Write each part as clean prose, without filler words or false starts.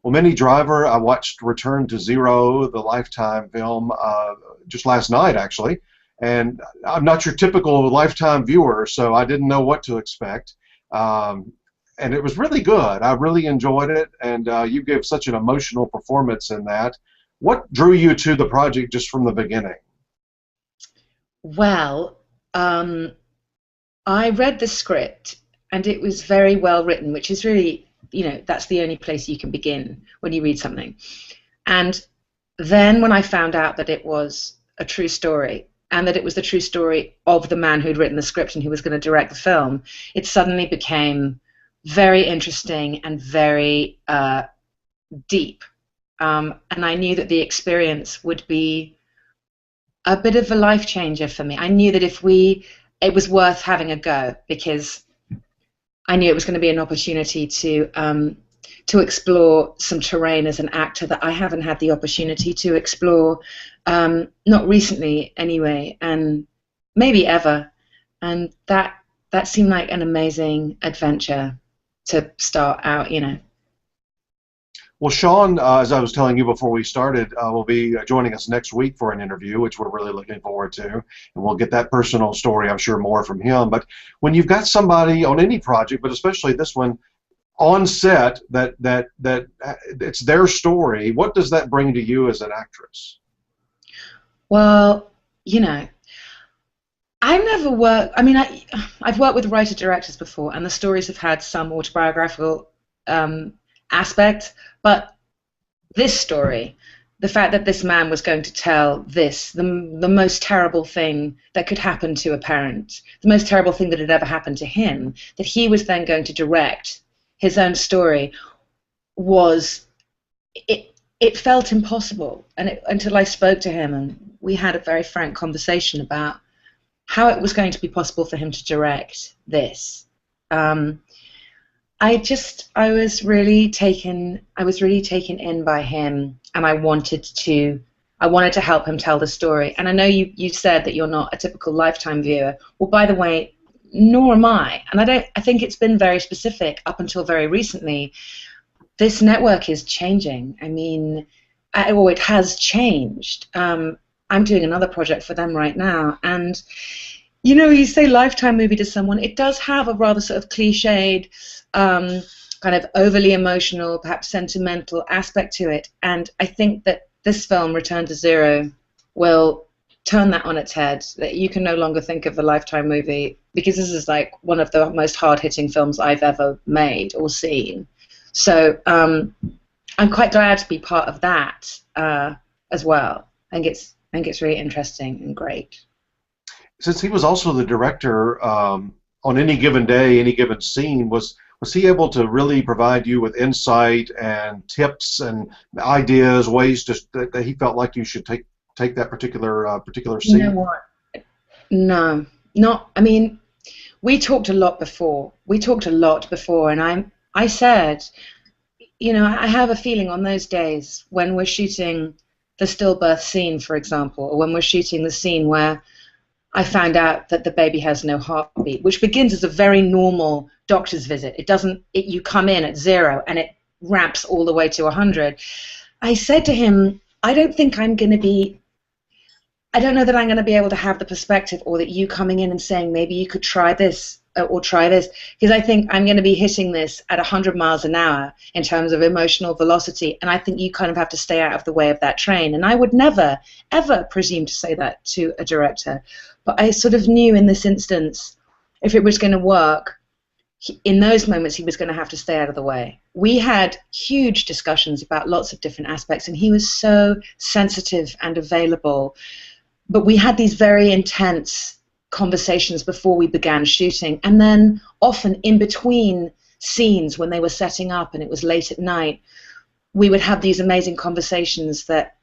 Well, Minnie Driver, I watched Return to Zero, the Lifetime film, just last night, actually. And I'm not your typical Lifetime viewer, so I didn't know what to expect. And it was really good. I really enjoyed it, and you gave such an emotional performance in that. What drew you to the project just from the beginning? Well, I read the script, and it was very well written, which is really, that's the only place you can begin when you read something. And then when I found out that it was a true story, and that it was the true story of the man who'd written the script and who was going to direct the film, it suddenly became very interesting and very deep. And I knew that the experience would be a bit of a life changer for me. I knew that it was worth having a go, because I knew it was going to be an opportunity to explore some terrain as an actor that I haven't had the opportunity to explore, not recently anyway, and maybe ever. And that seemed like an amazing adventure to start out, Well, Sean, as I was telling you before we started, will be joining us next week for an interview, which we're really looking forward to, and we'll get that personal story, I'm sure, more from him. But when you've got somebody on any project, but especially this one, on set that it's their story, what does that bring to you as an actress? Well, I've never worked. I mean, I've worked with writer-directors before, and the stories have had some autobiographical aspect, but this story, the fact that this man was going to tell the most terrible thing that could happen to a parent, the most terrible thing that had ever happened to him, that he was then going to direct his own story, it felt impossible, and until I spoke to him and we had a very frank conversation about how it was going to be possible for him to direct this. I was really taken in by him, and I wanted to help him tell the story. And I know you said that you're not a typical Lifetime viewer. Well, by the way, nor am I. And I think it's been very specific up until very recently. This network is changing. I mean, it has changed. I'm doing another project for them right now, and you say Lifetime movie to someone, it does have a rather sort of cliched, kind of overly emotional, perhaps sentimental aspect to it. And I think that this film, Return to Zero, will turn that on its head. That you can no longer think of a Lifetime movie, because this is like one of the most hard-hitting films I've ever made or seen. So I'm quite glad to be part of that as well. I think it's really interesting and great. Since he was also the director, on any given day, any given scene, was he able to really provide you with insight and tips and ideas, ways that he felt like you should take that particular scene? You know what? No, not. I mean, we talked a lot before. And I said, I have a feeling on those days when we're shooting the stillbirth scene, for example, or when we're shooting the scene where I found out that the baby has no heartbeat, which begins as a very normal doctor's visit. You come in at 0 and it ramps all the way to 100. I said to him, I don't know that I'm going to be able to have the perspective, or that you coming in and saying maybe you could try this or try this, because I think I'm going to be hitting this at 100 miles an hour in terms of emotional velocity, and I think you kind of have to stay out of the way of that train. And I would never, ever presume to say that to a director. But I sort of knew in this instance, if it was going to work, in those moments he was going to have to stay out of the way. We had huge discussions about lots of different aspects, and he was so sensitive and available. But we had these very intense conversations before we began shooting, and then often in between scenes when they were setting up and it was late at night, we would have these amazing conversations that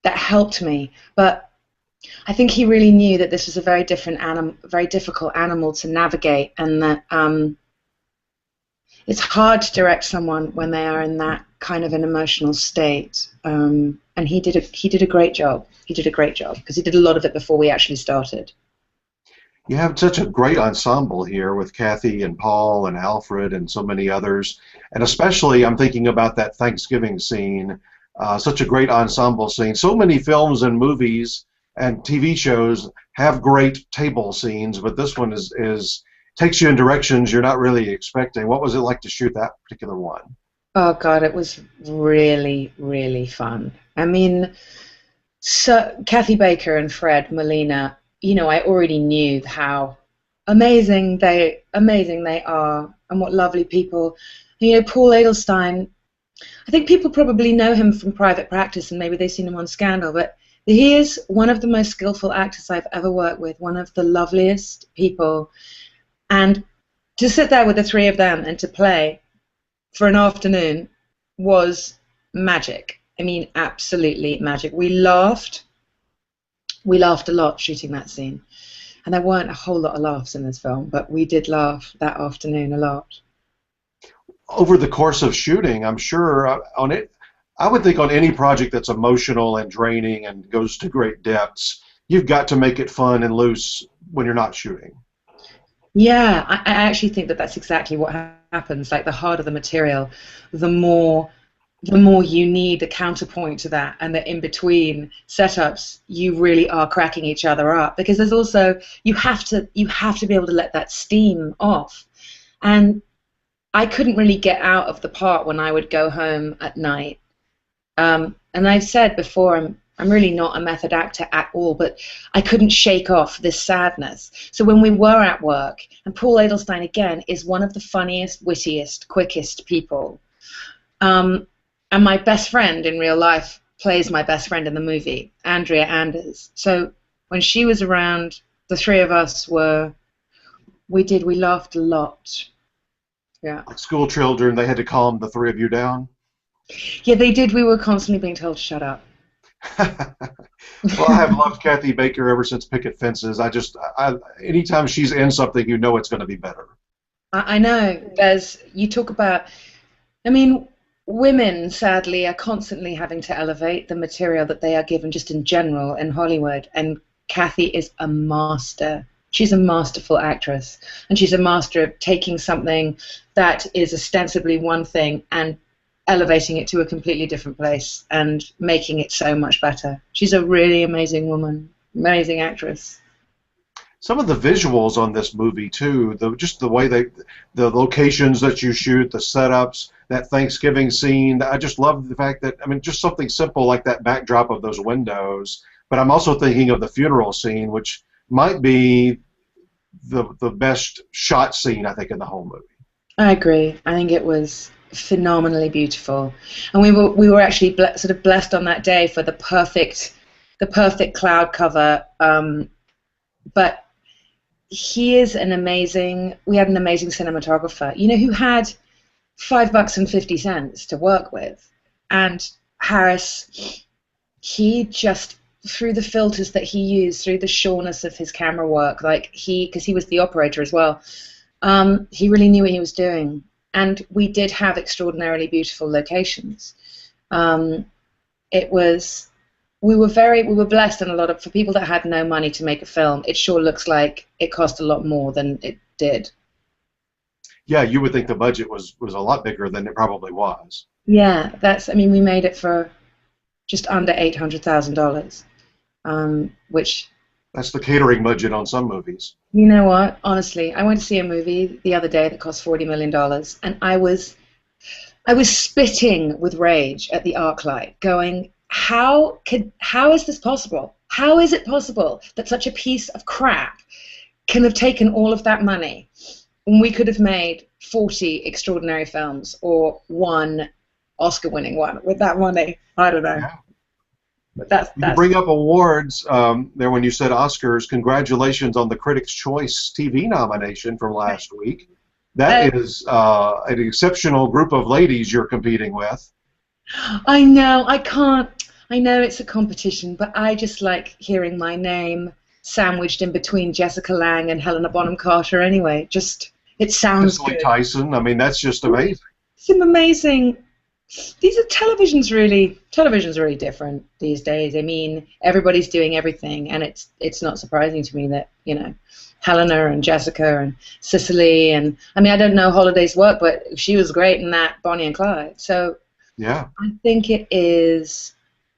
helped me. But I think he really knew that this was a very difficult animal to navigate, and that it's hard to direct someone when they are in that kind of an emotional state. And he did a great job. He did a great job because he did a lot of it before we actually started. You have such a great ensemble here with Kathy and Paul and Alfred and so many others. And especially, I'm thinking about that Thanksgiving scene, such a great ensemble scene. So many films and movies and TV shows have great table scenes, but this one is takes you in directions you're not really expecting. What was it like to shoot that particular one? Oh God, it was really, really fun. I mean, so Kathy Baker and Fred Molina, I already knew how amazing they are, and what lovely people. Paul Edelstein. I think people probably know him from Private Practice, and maybe they've seen him on Scandal, but he is one of the most skillful actors I've ever worked with. One of the loveliest people, and to sit there with the three of them and to play for an afternoon was magic. I mean, absolutely magic. We laughed a lot shooting that scene, and there weren't a whole lot of laughs in this film, but we did laugh that afternoon a lot. Over the course of shooting, I'm sure on it, I would think on any project that's emotional and draining and goes to great depths, you've got to make it fun and loose when you're not shooting. Yeah, I actually think that that's exactly what happens. Like, the harder the material, the more you need a counterpoint to that, and that in between setups you really are cracking each other up, because there's also you have to be able to let that steam off. And I couldn't really get out of the part when I would go home at night. And I've said before, I'm really not a method actor at all, but I couldn't shake off this sadness. So when we were at work, and Paul Edelstein again is one of the funniest, wittiest, quickest people. And my best friend in real life plays my best friend in the movie, Andrea Anders. So when she was around, the three of us we laughed a lot. Yeah. Like school children, they had to calm the three of you down. Yeah, they did. We were constantly being told to shut up. Well, I have loved Kathy Baker ever since Picket Fences. Anytime she's in something, you know it's going to be better. I know. You talk about, I mean, women, sadly, are constantly having to elevate the material that they are given just in general in Hollywood, and Kathy is a master. She's a masterful actress, and she's a master of taking something that is ostensibly one thing and elevating it to a completely different place and making it so much better. She's a really amazing woman, amazing actress. Some of the visuals on this movie too, just the way the locations that you shoot, the setups, that Thanksgiving scene. I just love the fact that, I mean, just something simple like that backdrop of those windows. But I'm also thinking of the funeral scene, which might be the best shot scene, I think, in the whole movie. I agree. I think it was phenomenally beautiful, and we were actually sort of blessed on that day for the perfect cloud cover. But we had an amazing cinematographer, who had $5.50 to work with, and Harris, he just, through the filters that he used, through the sureness of his camera work, because he was the operator as well, he really knew what he was doing. And we did have extraordinarily beautiful locations. We were blessed, and for people that had no money to make a film, it sure looks like it cost a lot more than it did. Yeah, you would think the budget was a lot bigger than it probably was. Yeah, we made it for just under $800,000, which... That's the catering budget on some movies. You know what? Honestly, I went to see a movie the other day that cost $40 million, and I was spitting with rage at the ArcLight, going, how is this possible? How is it possible that such a piece of crap can have taken all of that money when we could have made 40 extraordinary films, or one Oscar-winning one with that money? I don't know. Yeah. But you bring up awards there when you said Oscars. Congratulations on the Critics' Choice TV nomination from last week. That is an exceptional group of ladies you're competing with. I know. I know it's a competition, but I just like hearing my name sandwiched in between Jessica Lange and Helena Bonham Carter. Anyway, it sounds Cicely good. Tyson. I mean, that's just amazing. Some amazing. Television's really different these days. I mean, everybody's doing everything, and it's not surprising to me that Helena and Jessica and Cicely, and I mean I don't know Holiday's work, but she was great in that Bonnie and Clyde. So Yeah. I think it is.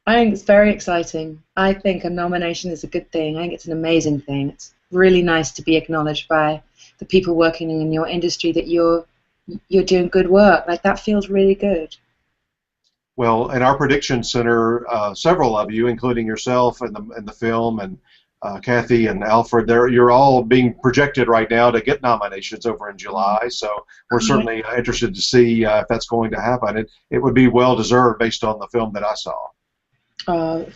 I think it's very exciting. I think a nomination is a good thing. I think it's an amazing thing. It's really nice to be acknowledged by the people working in your industry that you're doing good work. Like that feels really good. Well, in our prediction center, several of you, including yourself and the film, and Kathy and Alfred, you're all being projected right now to get nominations over in July. So we're certainly interested to see if that's going to happen. It would be well deserved based on the film that I saw.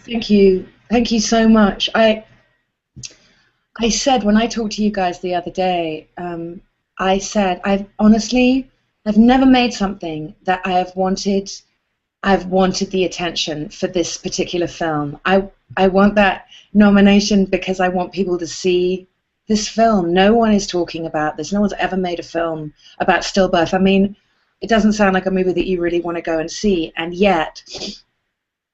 Thank you so much. I said when I talked to you guys the other day, I said I've never made something that I've wanted the attention for this particular film. I want that nomination because I want people to see this film. No one is talking about this. No one's ever made a film about stillbirth. I mean, it doesn't sound like a movie that you really want to go and see, and yet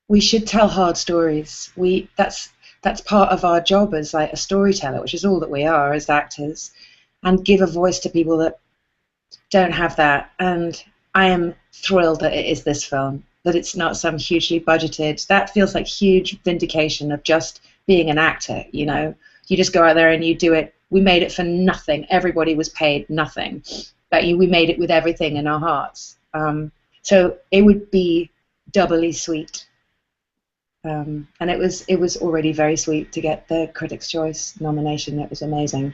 we should tell hard stories. That's part of our job as like a storyteller, which is all that we are as actors, and give a voice to people that don't have that. And I am thrilled that it is this film, that it's not some hugely budgeted. That feels like huge vindication of just being an actor, you know. You just go out there and you do it. We made it for nothing. Everybody was paid nothing. But we made it with everything in our hearts. So it would be doubly sweet. And it was already very sweet to get the Critics' Choice nomination. It was amazing.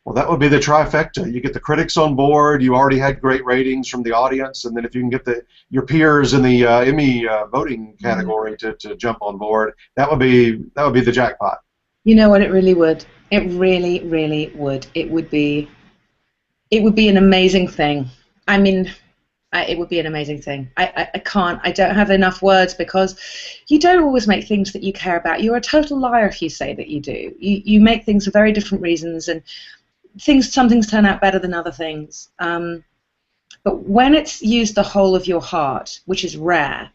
Well, that would be the trifecta. You get the critics on board. You already had great ratings from the audience, and then if you can get your peers in the Emmy voting category to jump on board, that would be the jackpot. You know what? It really would. It really, really would. It would be an amazing thing. I mean, it would be an amazing thing. I don't have enough words because you don't always make things that you care about. You're a total liar if you say that you do. You make things for very different reasons, and some things turn out better than other things. But when it's used the whole of your heart, which is rare,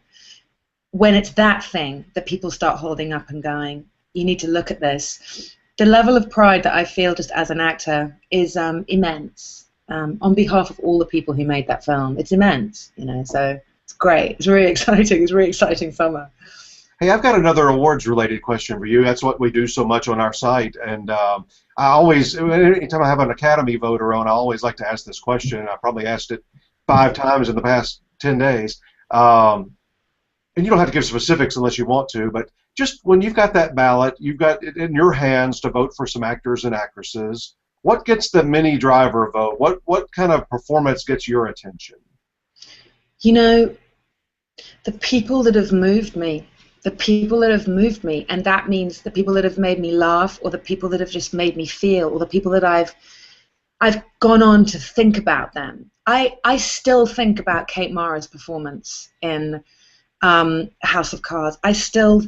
when it's that thing that people start holding up and going, you need to look at this. The level of pride that I feel just as an actor is immense. On behalf of all the people who made that film, it's immense, you know. So it's great. It's really exciting. It's a really exciting summer. Hey, I've got another awards-related question for you. That's what we do so much on our site, and I always, anytime I have an Academy voter on, I always like to ask this question. I probably asked it 5 times in the past 10 days. And you don't have to give specifics unless you want to, but just when you've got that ballot, you've got it in your hands to vote for some actors and actresses. What gets the Minnie Driver vote? What kind of performance gets your attention? You know, the people that have moved me. The people that have moved me, and that means the people that have made me laugh, or the people that have just made me feel, or the people that I've gone on to think about them. I still think about Kate Mara's performance in House of Cards. I still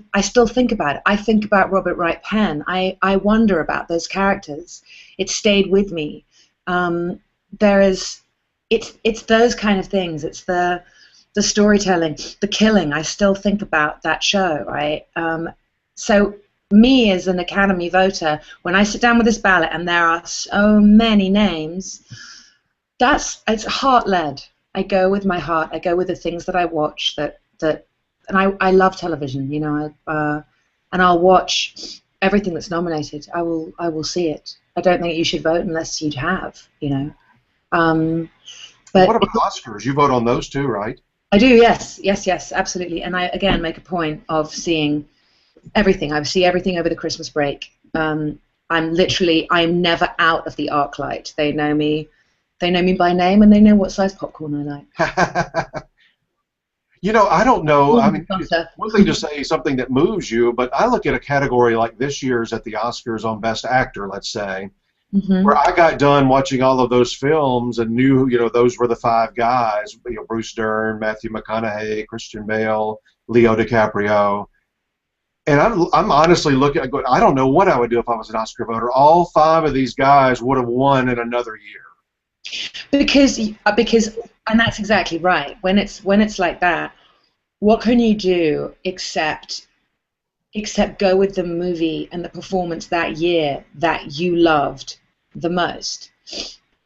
think about it. I think about Robert Wright Penn. I wonder about those characters. It stayed with me. It's those kind of things. It's the storytelling, the killing. I still think about that show, right? So me as an Academy voter, when I sit down with this ballot and there are so many names, it's heart-led. I go with my heart. I go with the things that I watch. And I love television, you know. And I'll watch everything that's nominated. I will see it. I don't think you should vote unless you have, you know. But what about Oscars? You vote on those too, right? I do, yes, absolutely. And I, again, make a point of seeing everything. I see everything over the Christmas break. I'm never out of the arc light. They know me by name, and they know what size popcorn I like. You know, I don't know. I mean, it's one thing to say something that moves you, but I look at a category like this year's at the Oscars on Best Actor, let's say, where I got done watching all of those films and knew, you know, those were the 5 guys, you know, Bruce Dern, Matthew McConaughey, Christian Bale, Leo DiCaprio. And I'm honestly looking, I don't know what I would do if I was an Oscar voter. All 5 of these guys would have won in another year. Because, and that's exactly right. When it's like that, what can you do except go with the movie and the performance that year that you loved the most.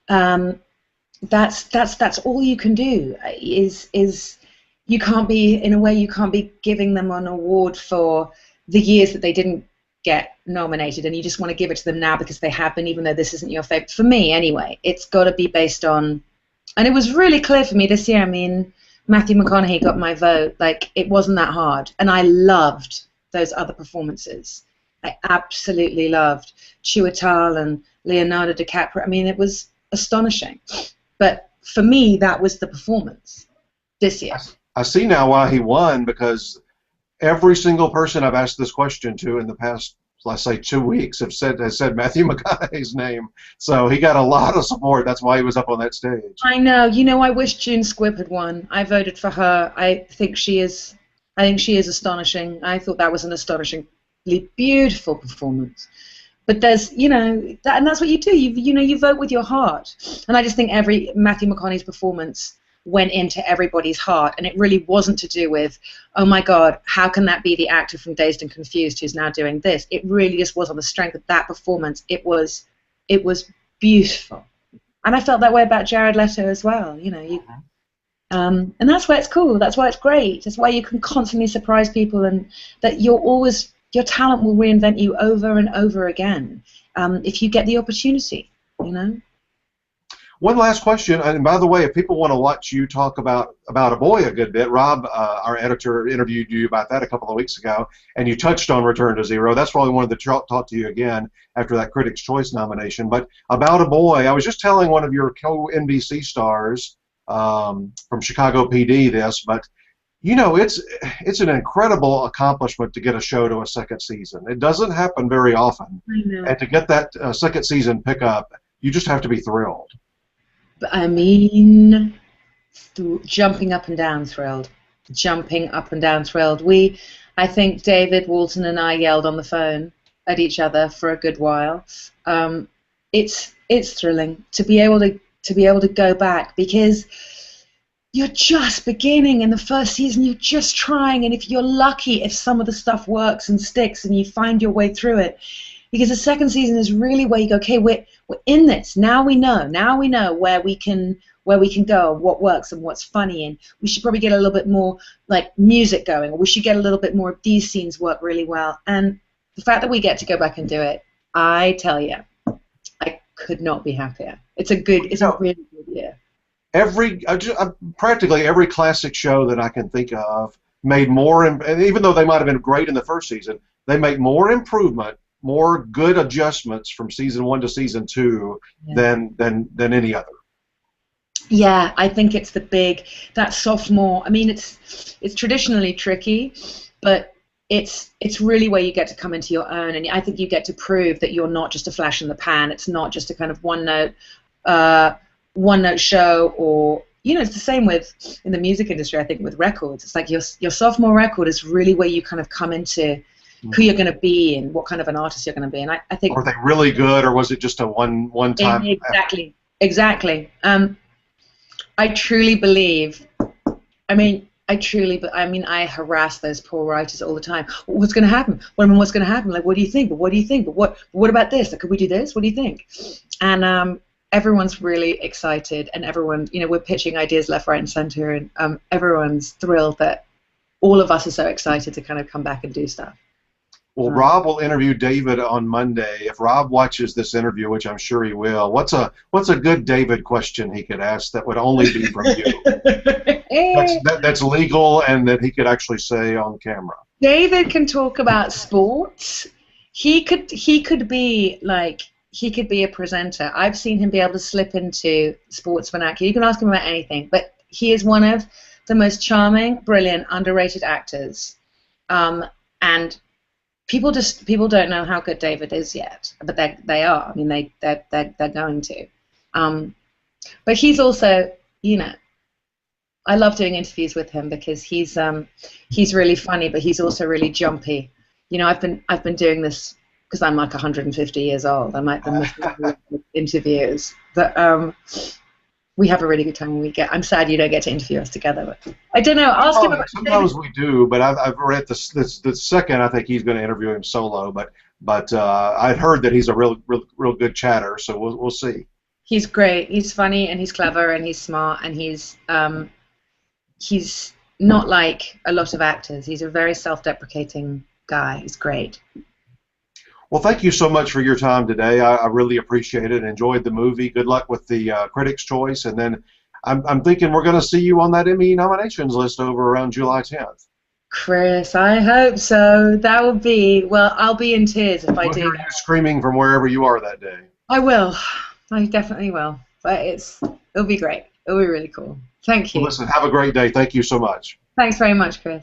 That's all you can do. Is you can't be, in a way, you can't be giving them an award for the years that they didn't get nominated, and you just want to give it to them now because they have been, even though this isn't your favorite. For me, anyway, it's got to be based on, and it was really clear for me this year. I mean, Matthew McConaughey got my vote. Like, it wasn't that hard, and I loved those other performances. I absolutely loved Chiwetel and Leonardo DiCaprio. I mean, it was astonishing. But for me, that was the performance this year. I see now why he won, because every single person I've asked this question to in the past, let's say, 2 weeks has said Matthew McConaughey's name. So he got a lot of support. That's why he was up on that stage. I know. You know, I wish June Squibb had won. I voted for her. I think she is astonishing. I thought that was an astonishingly beautiful performance. But there's, you know, and that's what you do. You vote with your heart. And I just think every Matthew McConaughey's performance went into everybody's heart, and it really wasn't to do with, oh my God, how can that be the actor from Dazed and Confused who's now doing this? It really just was on the strength of that performance. It was beautiful, and I felt that way about Jared Leto as well. You know, and that's why it's cool. That's why it's great. That's why you can constantly surprise people, and that your talent will reinvent you over and over again if you get the opportunity. You know. One last question, and by the way, if people want to watch you talk about A Boy a good bit, Rob, our editor, interviewed you about that a couple of weeks ago, and you touched on Return to Zero. That's why we wanted to talk to you again after that Critics' Choice nomination. But about A Boy, I was just telling one of your co-NBC stars from Chicago PD this, but you know, it's an incredible accomplishment to get a show to a second season. It doesn't happen very often, and to get that second season pick up, you just have to be thrilled. I mean, jumping up and down thrilled. Jumping up and down thrilled. I think David Walton and I yelled on the phone at each other for a good while. It's thrilling to be able to go back, because you're just beginning in the first season. You're just trying, and if you're lucky, if some of the stuff works and sticks, and you find your way through it. Because the second season is really where you go, okay, we're in this. Now we know where we can go, what works and what's funny, and we should probably get a little bit more like music going, or we should get a little bit more of these scenes work really well. And the fact that we get to go back and do it, I tell you, I could not be happier. It's a really good year. Practically every classic show that I can think of made more, and even though they might have been great in the first season, they make more improvement, more good adjustments from season 1 to season 2 than any other. Yeah, I think it's that sophomore. I mean, it's traditionally tricky, but it's really where you get to come into your own, and I think you get to prove that you're not just a flash in the pan. It's not just a kind of one note show, or it's the same with in the music industry. I think with records, it's like your sophomore record is really where you kind of come into who you're going to be and what kind of an artist you're going to be. And I think, were they really good, or was it just a one time? Exactly. I truly believe. I harass those poor writers all the time. What's going to happen? What's going to happen? Like, what do you think? But what do you think? But what about this? Like, could we do this? What do you think? And everyone's really excited, and everyone, we're pitching ideas left, right, and center, and everyone's thrilled that all of us are so excited to kind of come back and do stuff. Well, Rob will interview David on Monday. If Rob watches this interview, which I'm sure he will, what's a good David question he could ask that would only be from you? that's legal and that he could actually say on camera. David can talk about sports. He could be a presenter. I've seen him be able to slip into sports vernacular. You can ask him about anything, but he is one of the most charming, brilliant, underrated actors. And people don't know how good David is yet, but they are. I mean, they're going to. But he's also, I love doing interviews with him because he's really funny, but he's also really jumpy. I've been doing this because I'm like 150 years old. I might be missing interviews, but we have a really good time when we get. I'm sad you don't get to interview us together, but I don't know. Sometimes we do, but I've read the second. I think he's going to interview him solo. But but I'd heard that he's a real good chatter, so we'll see. He's great. He's funny and he's clever and he's smart and he's not like a lot of actors. He's a very self-deprecating guy. He's great. Well, thank you so much for your time today. I really appreciate it. Enjoyed the movie. Good luck with the Critics' Choice, and then I'm thinking we're going to see you on that Emmy nominations list over around July 10th. Chris, I hope so. That would be, well, I'll be in tears if I do. We'll hear you screaming from wherever you are that day. I will. I definitely will. But it'll be great. It'll be really cool. Thank you. Well, listen, have a great day. Thank you so much. Thanks very much, Chris.